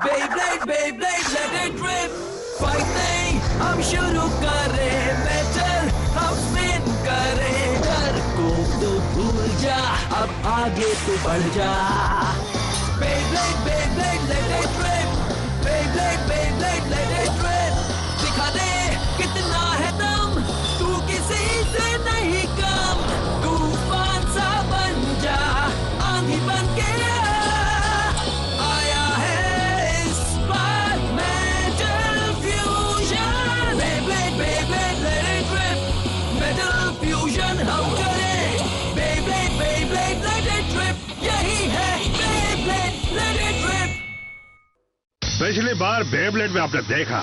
Beyblade, Beyblade, let it rip. Fight नहीं, हम शुरू करें बैटल, हम स्पिन करें डर को तो भूल जा, अब आगे तो बढ़ जा. Beyblade, Beyblade, let it rip. Beyblade, Beyblade, let it rip. दिखा दे कितना है दम, तू किसी से नहीं कम. तूफान सा बन जा, आंधी बन के आया है इस बार metal fusion. Beyblade, Beyblade, let it rip. Metal fusion हम करें. Beyblade, Beyblade, let it rip. यही है Beyblade, let it rip. पिछली बार बेब्लेड में आपने देखा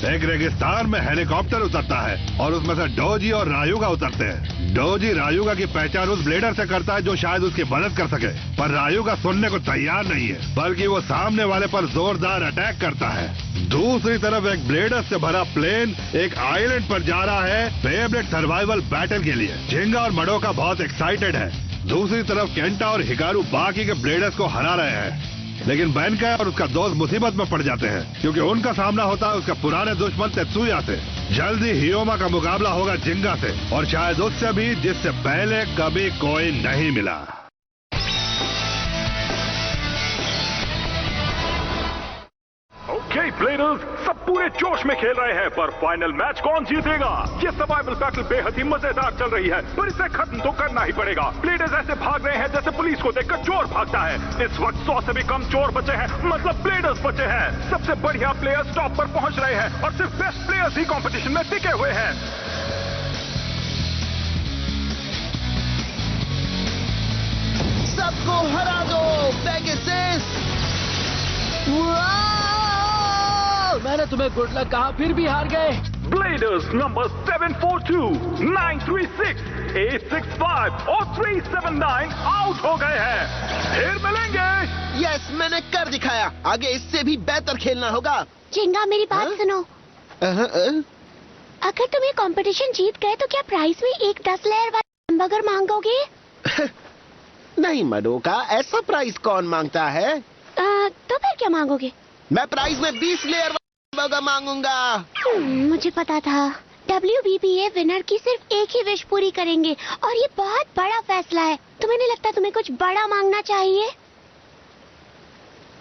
एक रेगिस्तान में हेलीकॉप्टर उतरता है और उसमें से डोजी और रायुगा उतरते हैं. डोजी रायुगा की पहचान उस ब्लेडर से करता है जो शायद उसकी मदद कर सके, पर रायुगा सुनने को तैयार नहीं है, बल्कि वो सामने वाले पर जोरदार अटैक करता है. दूसरी तरफ एक ब्लेडर से भरा प्लेन एक आइलैंड पर जा रहा है बेब्लेड सर्वाइवल बैटल के लिए. झिंगा और मडोका बहुत एक्साइटेड है. दूसरी तरफ केंटा और हिकारू बाकी के ब्लेडर्स को हरा रहे हैं, लेकिन बैंका और उसका दोस्त मुसीबत में पड़ जाते हैं क्योंकि उनका सामना होता है उसका पुराने दुश्मन तेत्सुया से. जल्दी हियोमा का मुकाबला होगा जिंगा से, और शायद उससे भी जिससे पहले कभी कोई नहीं मिला. ओके ब्लेडर्स, सब पूरे जोश में खेल रहे हैं, पर फाइनल मैच कौन जीतेगा? ये सर्वाइवल बैटल बेहद ही मजेदार चल रही है, पर इसे खत्म तो करना ही पड़ेगा. ब्लेडर्स ऐसे भाग रहे हैं जैसे पुलिस को देखकर चोर भागता है. इस वक्त 100 से भी कम चोर बचे हैं, मतलब ब्लेडर्स बचे हैं. सबसे बढ़िया प्लेयर्स टॉप पर पहुंच रहे हैं और सिर्फ बेस्ट प्लेयर्स ही कॉम्पिटिशन में टिके हुए हैं. सबको हरा दो पेगासस. मैंने तुम्हें गुड लक कहा, फिर भी हार गए. ब्लेडर्स नंबर 742, 936, 865 और 379 आउट हो गए हैं. फिर मिलेंगे. यस, मैंने कर दिखाया. आगे इससे भी बेहतर खेलना होगा. झिंगा, मेरी बात सुनो. अगर तुम ये कंपटीशन जीत गए तो क्या प्राइस में एक 10 लेयर वाला हैमबर्गर मांगोगे? नहीं मडोका, ऐसा प्राइस कौन मांगता है? तो फिर क्या मांगोगे? मैं प्राइस में 20 लेयर बर्गर मांगूंगा. मुझे पता था. WBBA विनर की सिर्फ एक ही विश पूरी करेंगे, और ये बहुत बड़ा फैसला है. तुम्हें नहीं लगता तुम्हें कुछ बड़ा मांगना चाहिए?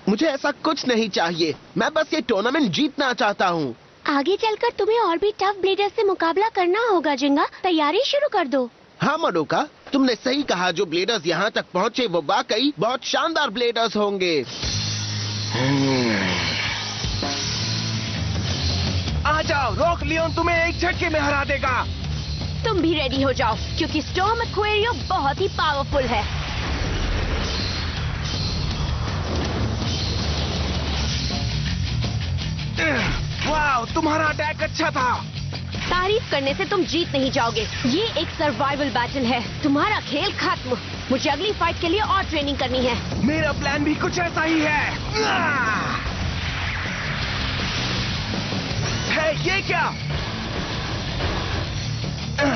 मुझे ऐसा कुछ नहीं चाहिए. मैं बस ये टूर्नामेंट जीतना चाहता हूँ. आगे चलकर तुम्हें और भी टफ ब्लेडर्स से मुकाबला करना होगा जिंगा. तैयारी शुरू कर दो. हाँ मडोका, तुमने सही कहा. जो ब्लेडर्स यहाँ तक पहुँचे वो वाकई बहुत शानदार ब्लेडर्स होंगे. आ जाओ, रॉक लियोन तुम्हें एक झटके में हरा देगा. तुम भी रेडी हो जाओ, क्योंकि स्टॉर्म एक्वेरियो बहुत ही पावरफुल है. वाह, तुम्हारा अटैक अच्छा था. तारीफ करने से तुम जीत नहीं जाओगे. ये एक सर्वाइवल बैटल है. तुम्हारा खेल खत्म. मुझे अगली फाइट के लिए और ट्रेनिंग करनी है. मेरा प्लान भी कुछ ऐसा ही है. ये क्या?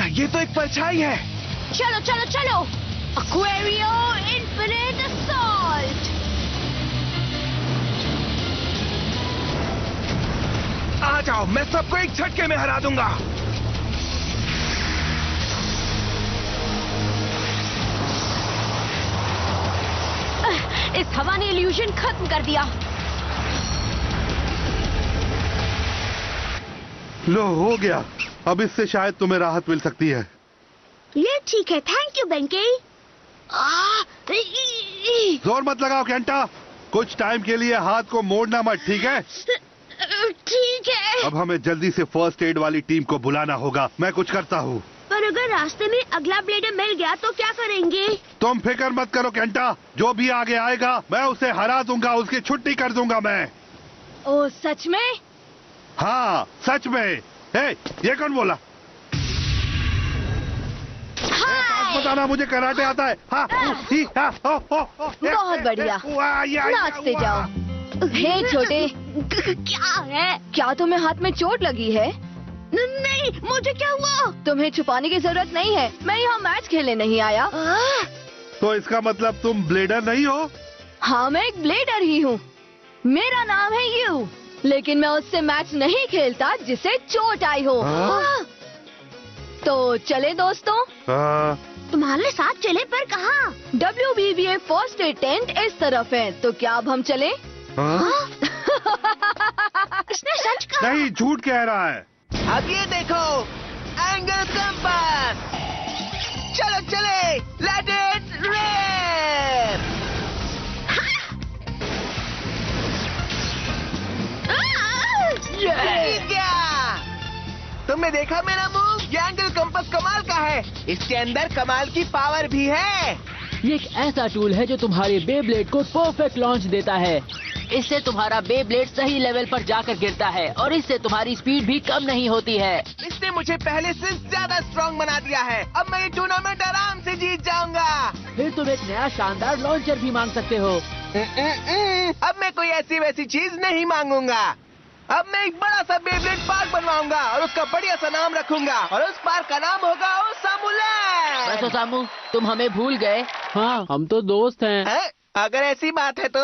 ये तो एक परछाई है. चलो चलो चलो, एक्वेरियो इन्फिनिट असॉल्ट. आ जाओ, मैं सबको एक झटके में हरा दूंगा. इस हवा ने इल्यूजन खत्म कर दिया. लो, हो गया. अब इससे शायद तुम्हें राहत मिल सकती है. ये ठीक है. Thank you Benkei. जोर मत लगाओ केंटा. कुछ टाइम के लिए हाथ को मोड़ना मत, ठीक है? ठीक है. अब हमें जल्दी से फर्स्ट एड वाली टीम को बुलाना होगा. मैं कुछ करता हूँ. पर अगर रास्ते में अगला ब्लेडर मिल गया तो क्या करेंगे? तुम फिक्र मत करो केंटा. जो भी आगे आएगा मैं उसे हरा दूंगा. उसकी छुट्टी कर दूंगा मैं. ओ, सच में? हाँ, सच में. ये कौन बोला? बताना, मुझे कराटे आता है. हाँ, बहुत बढ़िया. नाचते जाओ. हे छोटे, क्या है? क्या तुम्हें हाथ में चोट लगी है? नहीं, मुझे क्या हुआ? तुम्हें छुपाने की जरूरत नहीं है. मैं यहाँ मैच खेलने नहीं आया. तो इसका मतलब तुम ब्लेडर नहीं हो? हाँ, मैं एक ब्लेडर ही हूँ. मेरा नाम है यू, लेकिन मैं उससे मैच नहीं खेलता जिसे चोट आई हो। तो चले दोस्तों। तुम्हारे साथ चले पर कहाँ? WBBA फर्स्ट एड टेंट इस तरफ है, तो क्या अब हम चले? इसने सच कहा। नहीं, झूठ कह रहा है। अब ये देखो, एंगल कंपास। चलो चले, लेट इट रैप। जीत गया। तुमने देखा मेरा मूव? ये एंगल कंपास कमाल का है। इसके अंदर कमाल की पावर भी है। ये एक ऐसा टूल है जो तुम्हारे बेब्लेड को परफेक्ट लॉन्च देता है। इससे तुम्हारा बेब्लेड सही लेवल पर जाकर गिरता है और इससे तुम्हारी स्पीड भी कम नहीं होती है। इसने मुझे पहले से ज्यादा स्ट्रॉन्ग बना दिया है। अब मैं ये टूर्नामेंट आराम से जीत जाऊंगा। फिर तुम एक नया शानदार लॉन्चर भी मांग सकते हो। अब मैं कोई ऐसी वैसी चीज नहीं मांगूंगा। अब मैं एक बड़ा सा बेब्लेड पार्क बनवाऊंगा और उसका बढ़िया सा नाम रखूंगा और उस पार्क का नाम होगा ओसामुलैंड। वैसे सामू, तुम हमें भूल गए। हाँ, हम तो दोस्त हैं। अगर ऐसी बात है तो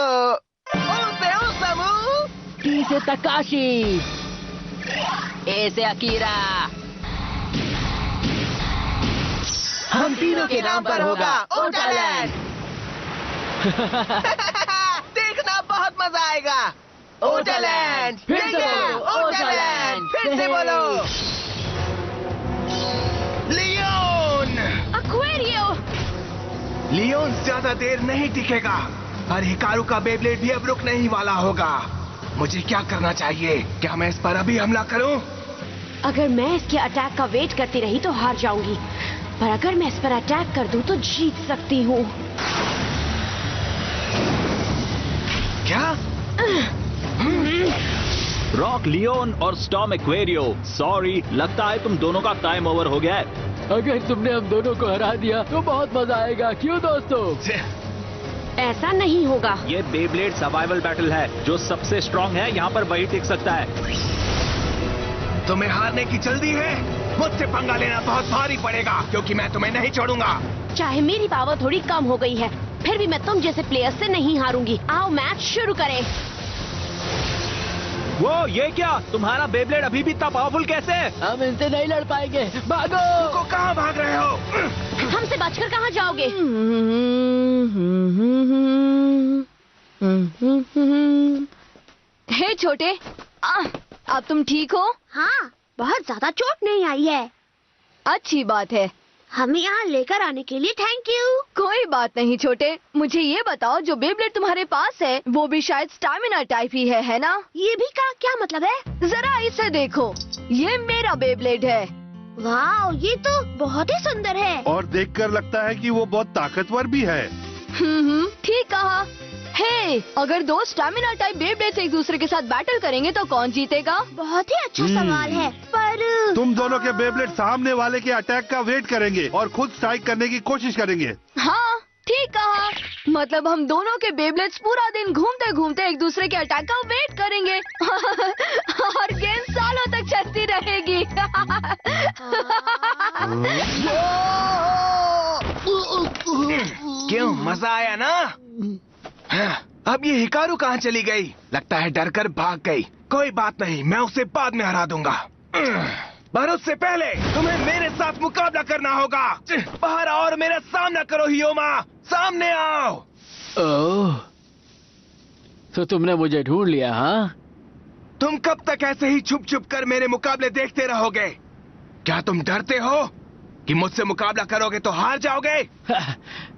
ओसे ओसामू, टी से तकाशी, ए से अकीरा। हम तीनों के नाम पर होगा ओटालैंड। देखना बहुत मजा आएगा। ओटालैंड, फिर से बोलो, ओटालैंड, फिर से बोलो। लियोन। एक्वेरियो। लियोन ज्यादा देर नहीं टिकेगा और हिकारू का बेब्लेड भी अब रुक नहीं वाला होगा। मुझे क्या करना चाहिए? क्या मैं इस पर अभी हमला करूं? अगर मैं इसके अटैक का वेट करती रही तो हार जाऊंगी, पर अगर मैं इस पर अटैक कर दूं तो जीत सकती हूँ। क्या? रॉक लियोन और स्टॉर्म एक्वेरियो, सॉरी, लगता है तुम दोनों का टाइम ओवर हो गया है। अगर तुमने हम दोनों को हरा दिया तो बहुत मजा आएगा, क्यों दोस्तों? ऐसा नहीं होगा। ये बेब्लेड सर्वाइवल बैटल है। जो सबसे स्ट्रांग है यहाँ पर वही टिक सकता है। तुम्हें हारने की जल्दी है? मुझसे पंगा लेना बहुत भारी पड़ेगा, क्योंकि मैं तुम्हें नहीं छोड़ूंगा। चाहे मेरी पावर थोड़ी कम हो गई है, फिर भी मैं तुम जैसे प्लेयर्स से नहीं हारूंगी। आओ मैच शुरू करें। वो ये क्या? तुम्हारा बेब्लेड अभी भी इतना पावरफुल कैसे है? हम इनसे नहीं लड़ पाएंगे, भागो! को कहाँ भाग रहे हो? हमसे बचकर कहाँ जाओगे? हे छोटे, अब तुम ठीक हो? हाँ, बहुत ज्यादा चोट नहीं आई है। अच्छी बात है। हमें यहाँ लेकर आने के लिए थैंक यू। कोई बात नहीं छोटे, मुझे ये बताओ, जो बेब्लेड तुम्हारे पास है वो भी शायद स्टैमिना टाइप ही है ना? ये भी का क्या मतलब है? जरा इसे देखो, ये मेरा बेब्लेड है। वाह, ये तो बहुत ही सुंदर है। और देखकर लगता है कि वो बहुत ताकतवर भी है। ठीक कहा। हे, अगर दो स्टैमिना टाइप बेब्लेड्स एक दूसरे के साथ बैटल करेंगे तो कौन जीतेगा? बहुत ही अच्छा सवाल है, पर तुम दोनों के बेब्लेड सामने वाले के अटैक का वेट करेंगे और खुद स्ट्राइक करने की कोशिश करेंगे। हाँ, ठीक कहा। मतलब हम दोनों के बेब्लेड्स पूरा दिन घूमते घूमते एक दूसरे के अटैक का वेट करेंगे और गेम सालों तक चलती रहेगी। क्यों, मजा आया ना? अब ये हिकारू कहाँ चली गई? लगता है डर कर भाग गई। कोई बात नहीं, मैं उसे बाद में हरा दूंगा। पर उससे पहले तुम्हें मेरे साथ मुकाबला करना होगा। बाहर आओ और मेरा सामना करो हियोमा, सामने आओ। ओह, तो तुमने मुझे ढूंढ लिया, हाँ? तुम कब तक ऐसे ही छुप छुप कर मेरे मुकाबले देखते रहोगे? क्या तुम डरते हो कि मुझसे मुकाबला करोगे तो हार जाओगे?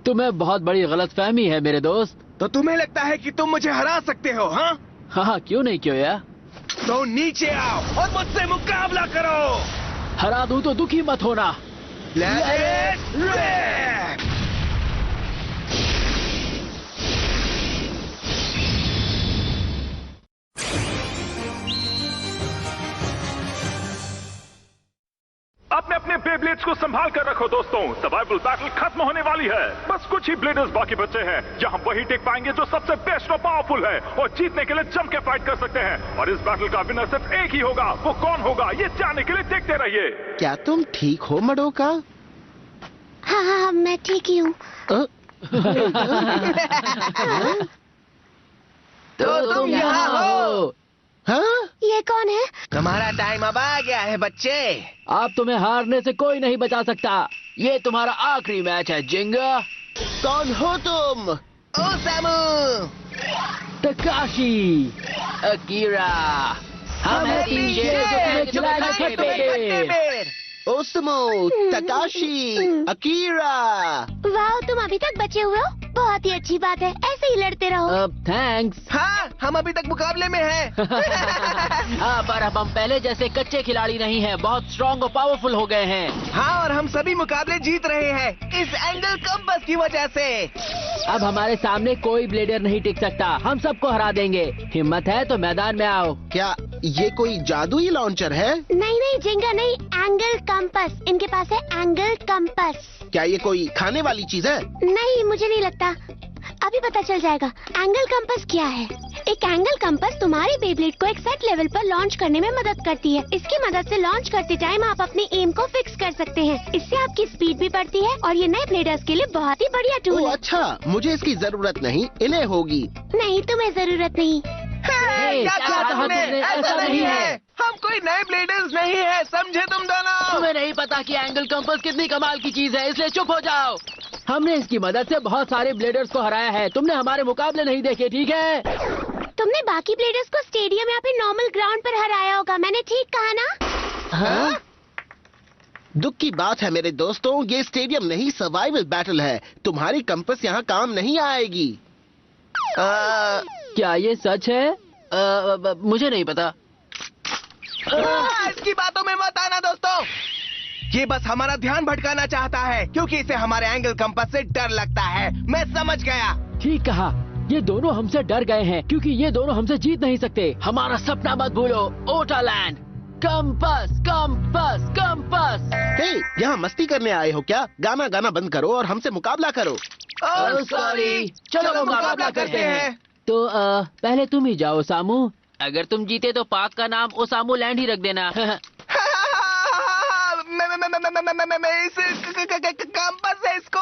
तुम्हें बहुत बड़ी गलतफहमी है मेरे दोस्त। तो तुम्हें लगता है कि तुम मुझे हरा सकते हो? हाँ हाँ, क्यों नहीं, क्यों यार? तो नीचे आओ और मुझसे मुकाबला करो। हरा दूं तो दुखी मत होना। Let's rip! अपने अपने बेब्लेड्स को संभाल कर रखो दोस्तों। सर्वाइवल बैटल खत्म होने वाली है। बस कुछ ही ब्लेडर्स बाकी बचे हैं। यहाँ वही टिक पाएंगे जो सबसे बेस्ट और पावरफुल है और जीतने के लिए जम के फाइट कर सकते हैं। और इस बैटल का विनर सिर्फ एक ही होगा। वो कौन होगा, ये जानने के लिए देखते रहिए। क्या तुम ठीक हो मडोका? हाँ हाँ, मैं ठीक ही हूँ। तो तुम यहाँ हो। हाँ? ये कौन है? तुम्हारा टाइम अब आ गया है बच्चे। अब तुम्हें हारने से कोई नहीं बचा सकता। ये तुम्हारा आखिरी मैच है जिंगा। कौन हो तुम? ओसामू, तकाशी, अकीरा, हम हैं तीन शेर जो तुम्हें खिलाएंगे खट्टे बेर। Osamu, Takeshi, Akira. वाह, तुम अभी तक बचे हुए हो। बहुत ही अच्छी बात है, ऐसे ही लड़ते रहो। थैंक्स। हाँ, हम अभी तक मुकाबले में हैं। हाँ, पर अब हम पहले जैसे कच्चे खिलाड़ी नहीं हैं, बहुत स्ट्रॉन्ग और पावरफुल हो गए हैं। हाँ, और हम सभी मुकाबले जीत रहे हैं इस एंगल कंपास की वजह से। अब हमारे सामने कोई ब्लेडर नहीं टिक सकता, हम सबको हरा देंगे। हिम्मत है तो मैदान में आओ। क्या ये कोई जादुई लॉन्चर है? नहीं जिंगा नहीं, एंगल कंपास। इनके पास है एंगल कंपास। क्या ये कोई खाने वाली चीज है? नहीं, मुझे नहीं लगता, अभी पता चल जाएगा। एंगल कंपास क्या है? एक एंगल कंपास तुम्हारे बेब्लेड को एक सेट लेवल पर लॉन्च करने में मदद करती है। इसकी मदद से लॉन्च करते टाइम आप अपनी एम को फिक्स कर सकते हैं। इससे आपकी स्पीड भी बढ़ती है और ये नए ब्लेडर्स के लिए बहुत ही बढ़िया टूल है। अच्छा, मुझे इसकी जरूरत नहीं, इन्हें होगी। नहीं, तुम्हें जरूरत नहीं। क्या कहा तुमने? ऐसा नहीं है, हम कोई नए ब्लेडर्स नहीं है, समझे तुम दोनों? तुम्हें नहीं पता कि एंगल कंपास कितनी कमाल की चीज है, इसलिए चुप हो जाओ। हमने इसकी मदद से बहुत सारे ब्लेडर्स को हराया है। तुमने हमारे मुकाबले नहीं देखे, ठीक है? तुमने बाकी ब्लेडर्स को स्टेडियम या फिर नॉर्मल ग्राउंड पर हराया होगा, मैंने ठीक कहा ना? हाँ? दुख की बात है मेरे दोस्तों, ये स्टेडियम नहीं सर्वाइवल बैटल है। तुम्हारी कंपास यहाँ काम नहीं आएगी। क्या ये सच है? मुझे नहीं पता। इसकी बातों में मत आना दोस्तों। ये बस हमारा ध्यान भटकाना चाहता है क्योंकि इसे हमारे एंगल कंपास से डर लगता है। मैं समझ गया। ठीक कहा, ये दोनों हमसे डर गए हैं क्योंकि ये दोनों हमसे जीत नहीं सकते। हमारा सपना मत भूलो, ओटालैंड। Compass compass compass. हे, यहाँ मस्ती करने आए हो क्या? गाना गाना बंद करो और हमसे मुकाबला करो। सॉरी, चलो मुकाबला करते हैं। तो पहले तुम ही जाओ ओसामू। अगर तुम जीते तो पार्क का नाम ओसामू लैंड ही रख देना। मैं इस कंपास से इसको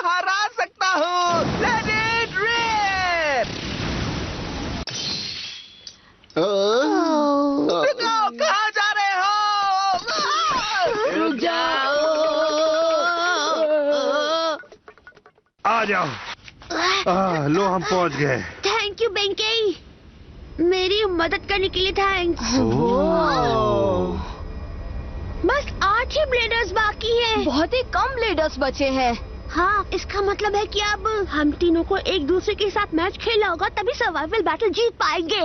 हरा सकता हूँ। Let it rip! रुको, कहाँ जा रहे हो? रुक जाओ। आ जाओ। लो, हम पहुंच गए। थैंक यू बेंकी, मेरी मदद करने के लिए थैंक्स। बस 8 ही ब्लेडर्स बाकी हैं। बहुत ही कम ब्लेडर्स बचे हैं। हाँ, इसका मतलब है कि अब हम तीनों को एक दूसरे के साथ मैच खेलना होगा, तभी सर्वाइवल बैटल जीत पाएंगे।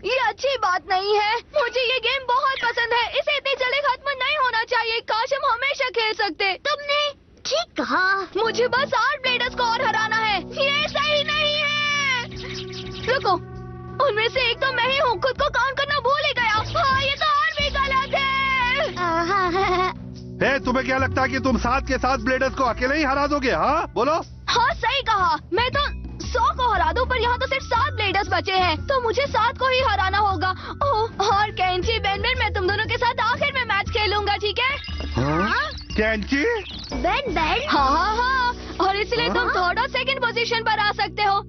ये अच्छी बात नहीं है। मुझे ये गेम बहुत पसंद है, इसे इतनी जल्दी खत्म नहीं होना चाहिए। काश हम हमेशा खेल सकते। तुमने ठीक कहा। मुझे बस 8 ब्लेडर्स को और हराना है। ये सही नहीं है। रुको, उनमें से एक तो मैं ही हूँ। खुद को काउंट करना भूल ही गया। हाँ, ये तो और भी गलत है। तुम्हें क्या लगता है कि तुम 7 के 7 ब्लेडर्स को अकेले ही हरा दोगे? हाँ, बोलो। हाँ, सही कहा। मैं तो 100 को हरा दूं, पर यहाँ तो सिर्फ 7 ब्लेडर्स बचे हैं, तो मुझे 7 को ही हराना होगा। और कैंची बेन, मैं तुम दोनों के साथ आखिर में मैच खेलूंगा, ठीक है? कैंची? बेन। हाँ, और इसलिए तुम 3rd और 2nd पोजीशन पर आ सकते हो।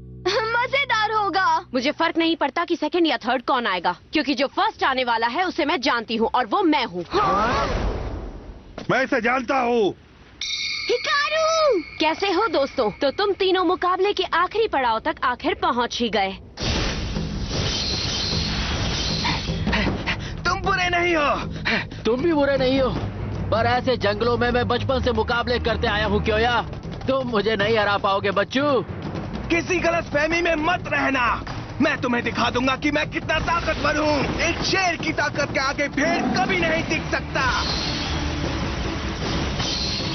मजेदार होगा। मुझे फर्क नहीं पड़ता कि 2nd या 3rd कौन आएगा, क्योंकि जो फर्स्ट आने वाला है उसे मैं जानती हूँ, और वो मैं हूँ। मैं इसे जानता हूँ। हिकारू! कैसे हो दोस्तों? तो तुम तीनों मुकाबले के आखिरी पड़ाव तक आखिर पहुँच ही गए। तुम बुरे नहीं हो। तुम भी बुरे नहीं हो, पर ऐसे जंगलों में मैं बचपन से मुकाबले करते आया हूँ। क्यों तुम मुझे नहीं हरा पाओगे बच्चू। किसी गलतफहमी में मत रहना। मैं तुम्हें दिखा दूंगा कि मैं कितना ताकतवर हूँ। एक शेर की ताकत के आगे भेड़ कभी नहीं टिक सकता।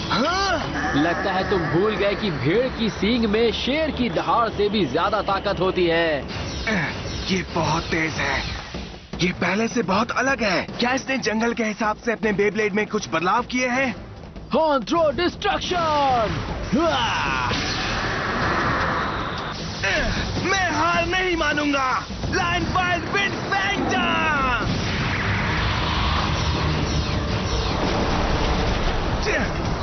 हाँ? लगता है तुम भूल गए कि भेड़ की सींग में शेर की दहाड़ से भी ज्यादा ताकत होती है। ये बहुत तेज है। ये पहले से बहुत अलग है। क्या इसने जंगल के हिसाब से अपने बेब्लेड में कुछ बदलाव किए हैं? Horn throw destruction. मैं हार नहीं मानूंगा। Line fight wind phantom.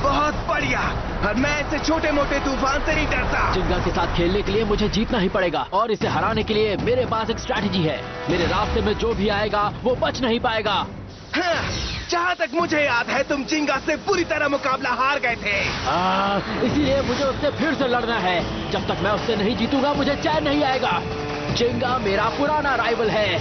बहुत बढ़िया। और मैं ऐसे छोटे मोटे तूफान से नहीं डरता। जिंगा के साथ खेलने के लिए मुझे जीतना ही पड़ेगा और इसे हराने के लिए मेरे पास एक स्ट्रैटेजी है। मेरे रास्ते में जो भी आएगा वो बच नहीं पाएगा। हाँ, जहाँ तक मुझे याद है तुम जिंगा से पूरी तरह मुकाबला हार गए थे। इसीलिए मुझे उससे फिर से लड़ना है। जब तक मैं उससे नहीं जीतूंगा मुझे चैन नहीं आएगा। जिंगा मेरा पुराना राइवल है।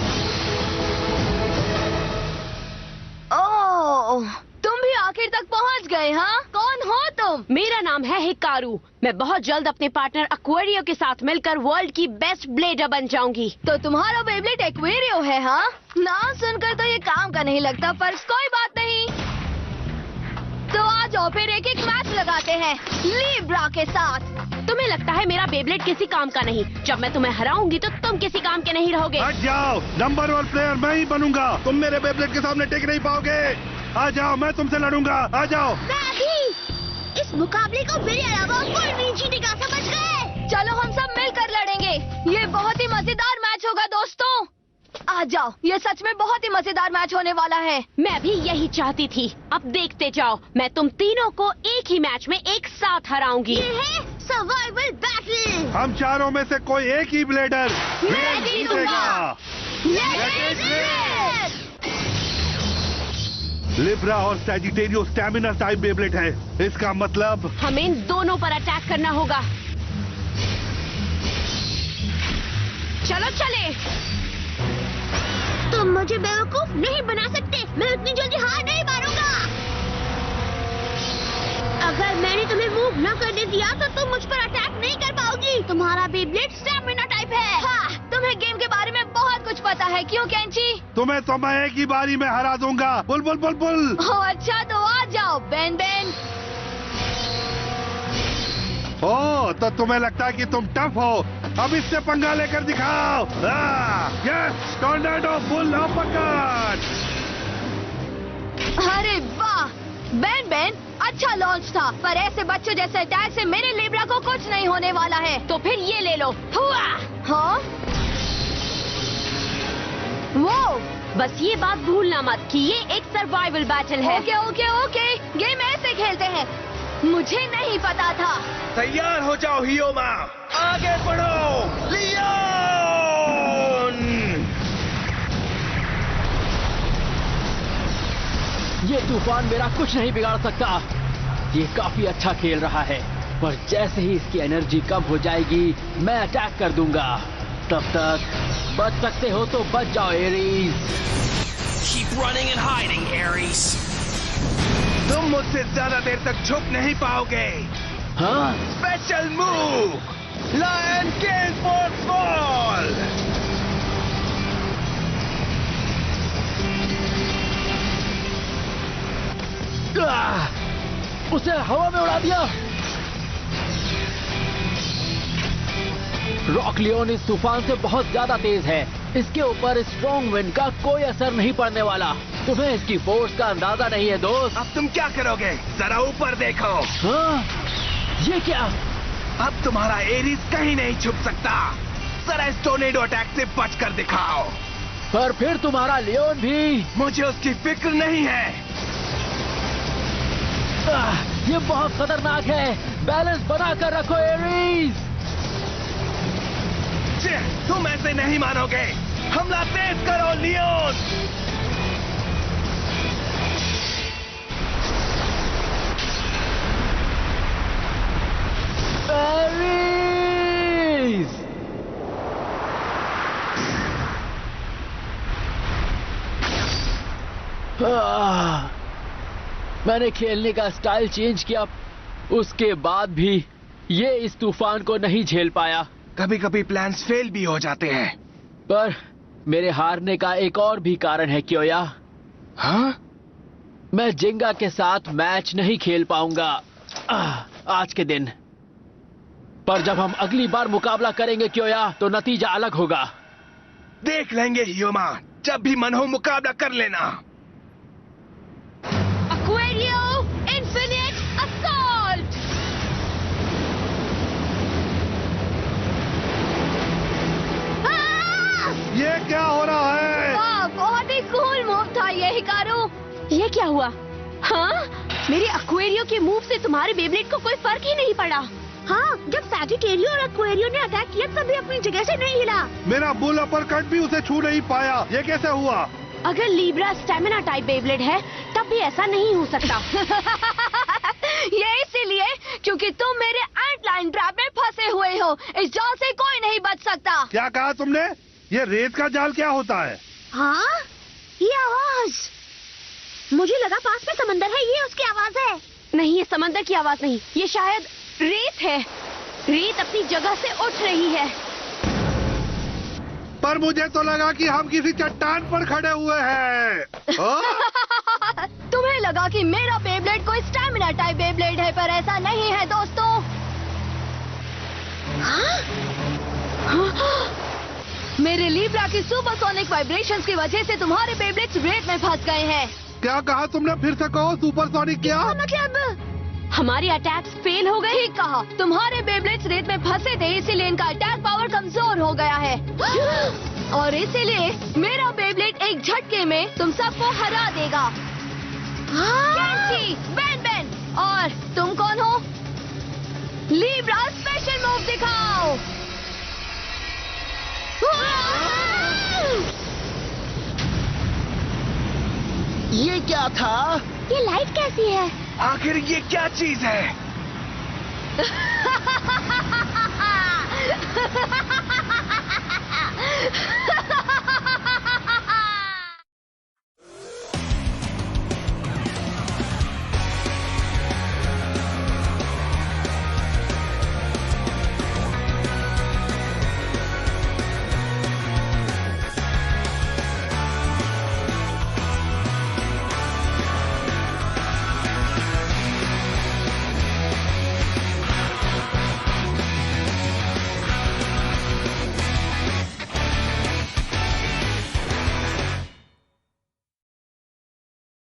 ओह, तुम भी आखिर तक पहुंच गए, हाँ? कौन हो तुम? मेरा नाम है हिकारू। मैं बहुत जल्द अपने पार्टनर एक्वेरियो के साथ मिलकर वर्ल्ड की बेस्ट ब्लेडर बन जाऊंगी। तो तुम्हारा बेब्लेड एक्वेरियो है, हाँ? नाम सुनकर तो ये काम का नहीं लगता, पर कोई बात नहीं। तो आ जाओ फिर एक एक मैच लगाते हैं लीब्रा के साथ। तुम्हें लगता है मेरा बेब्लेड किसी काम का नहीं? जब मैं तुम्हें हराऊंगी तो तुम किसी काम के नहीं रहोगे। हट जाओ, नंबर 1 प्लेयर मैं ही बनूंगा। तुम मेरे बेब्लेड के सामने टिक नहीं पाओगे। आ जाओ, मैं तुमसे लड़ूंगा। आ जाओ। मैं भी। इस मुकाबले को मेरे अलावा कोई नहीं जीतेगा, समझ गए? चलो हम सब मिलकर लड़ेंगे। ये बहुत ही मजेदार मैच होगा दोस्तों। आ जाओ, ये सच में बहुत ही मजेदार मैच होने वाला है। मैं भी यही चाहती थी। अब देखते जाओ, मैं तुम तीनों को एक ही मैच में एक साथ हराऊंगी। ये है सर्वाइवल बैटल। हम चारों में से कोई एक ही ब्लेडर मैं जीतूंगा। लिब्रा और सैजिटेरियो स्टैमिना टाइप बेब्लेड है। इसका मतलब हमें इन दोनों पर अटैक करना होगा। चलो चले। तुम मुझे बेवकूफ नहीं बना सकते। मैं उतनी जल्दी हार नहीं मारूंगा। अगर मैंने तुम्हें मूव न करने दिया तो तुम मुझ पर अटैक नहीं कर पाओगी। तुम्हारा बेब्लेड स्टैमिना टाइप है। हाँ, तुम्हें गेम के बारे में बहुत कुछ पता है, क्यों कैंची? तुम्हें तो मैं एक ही बारी में हरा दूंगा। बुलबुल बुलबुल। ओह अच्छा, तो आ जाओ बेन बेन। ओह, तो तुम्हें लगता है कि तुम टफ हो। अब इससे पंगा लेकर दिखाओ। Yes, tornado full uppercut. अरे वाह बेन बेन, अच्छा लॉन्च था, पर ऐसे बच्चों जैसे अटैक से मेरे लिब्रा को कुछ नहीं होने वाला है। तो फिर ये ले लो। हुआ। हाँ, वो बस ये बात भूलना मत कि ये एक सर्वाइवल बैटल है। ओके ओके ओके, गेम ऐसे खेलते हैं। मुझे नहीं पता था। तैयार हो जाओ हियोमा, आगे बढ़ो लियोन। ये तूफान मेरा कुछ नहीं बिगाड़ सकता। ये काफी अच्छा खेल रहा है, पर जैसे ही इसकी एनर्जी कम हो जाएगी मैं अटैक कर दूंगा। तब तक बच सकते हो तो बच जाओ Aries. Keep running and hiding, Aries. तुम मुझसे ज्यादा देर तक छुप नहीं पाओगे। हाँ? स्पेशल मूव, लायन किल फोर्स बॉल। उसे हवा में उड़ा दिया। रॉक लियोन इस तूफान से बहुत ज्यादा तेज है। इसके ऊपर स्ट्रॉन्ग विंड का कोई असर नहीं पड़ने वाला। तुम्हें इसकी फोर्स का अंदाजा नहीं है दोस्त। अब तुम क्या करोगे? जरा ऊपर देखो। हाँ? ये क्या? अब तुम्हारा एरीज कहीं नहीं छुप सकता। जरा इस टोर्नेडो अटैक से बच कर दिखाओ। पर फिर तुम्हारा लियोन भी। मुझे उसकी फिक्र नहीं है। ये बहुत खतरनाक है। बैलेंस बना कर रखो एरीज। तुम ऐसे नहीं मानोगे। हमला तेज करो लियोन। एरीज। मैंने खेलने का स्टाइल चेंज किया, उसके बाद भी ये इस तूफान को नहीं झेल पाया। कभी कभी प्लान्स फेल भी हो जाते हैं। पर मेरे हारने का एक और भी कारण है क्योया। हाँ? मैं जिंगा के साथ मैच नहीं खेल पाऊंगा आज के दिन। पर जब हम अगली बार मुकाबला करेंगे क्योया, तो नतीजा अलग होगा। देख लेंगे हियोमा, जब भी मन हो मुकाबला कर लेना। एक्वेरियो इन्फिनिट असॉल्ट। ये क्या हो रहा है? वाह, बहुत ही कूल मूव था ये हिकारू। ये क्या हुआ? हाँ? मेरे एक्वेरियो के मूव से तुम्हारे बेब्लेड को कोई फर्क ही नहीं पड़ा। हाँ, जब सैजिटेरियो और एक्वेरियो ने अटैक किया तभी अपनी जगह से नहीं हिला। मेरा बुल अपर कट भी उसे छू नहीं पाया। ये कैसे हुआ? अगर लीब्रा स्टैमिना टाइप बेब्लेड है तब भी ऐसा नहीं हो सकता। ये इसीलिए क्योंकि तुम मेरे एंटलाइन ट्रैप में फंसे हुए हो। इस जाल से कोई नहीं बच सकता। क्या कहा तुमने? ये रेत का जाल क्या होता है? हाँ, ये आवाज, मुझे लगा पास में समंदर है, ये उसकी आवाज है। नहीं, ये समंदर की आवाज नहीं, ये शायद रेत है। रेत अपनी जगह से उठ रही है। पर मुझे तो लगा कि हम किसी चट्टान पर खड़े हुए हैं। तुम्हें लगा कि मेरा बेब्लेड कोई स्टैमिना टाइप बेब्लेड है, पर ऐसा नहीं है दोस्तों। मेरे लीब्रा की सुपरसोनिक वाइब्रेशंस की वजह से तुम्हारे बेब्लेड्स रेत में फंस गए हैं। क्या कहा तुमने? फिर से कहो। सुपरसोनिक क्या? मतलब हमारी अटैक्स फेल हो गए। ठीक कहा, तुम्हारे बेब्लेड्स रेत में फंसे थे, इसीलिए इनका अटैक पावर कमजोर हो गया है। और इसीलिए मेरा बेब्लेड एक झटके में तुम सबको हरा देगा। कैंची, बेन बेन, और तुम कौन हो? लीब्रा स्पेशल मूव दिखाओ। ये क्या था? ये लाइट कैसी है? आखिर ये क्या चीज है?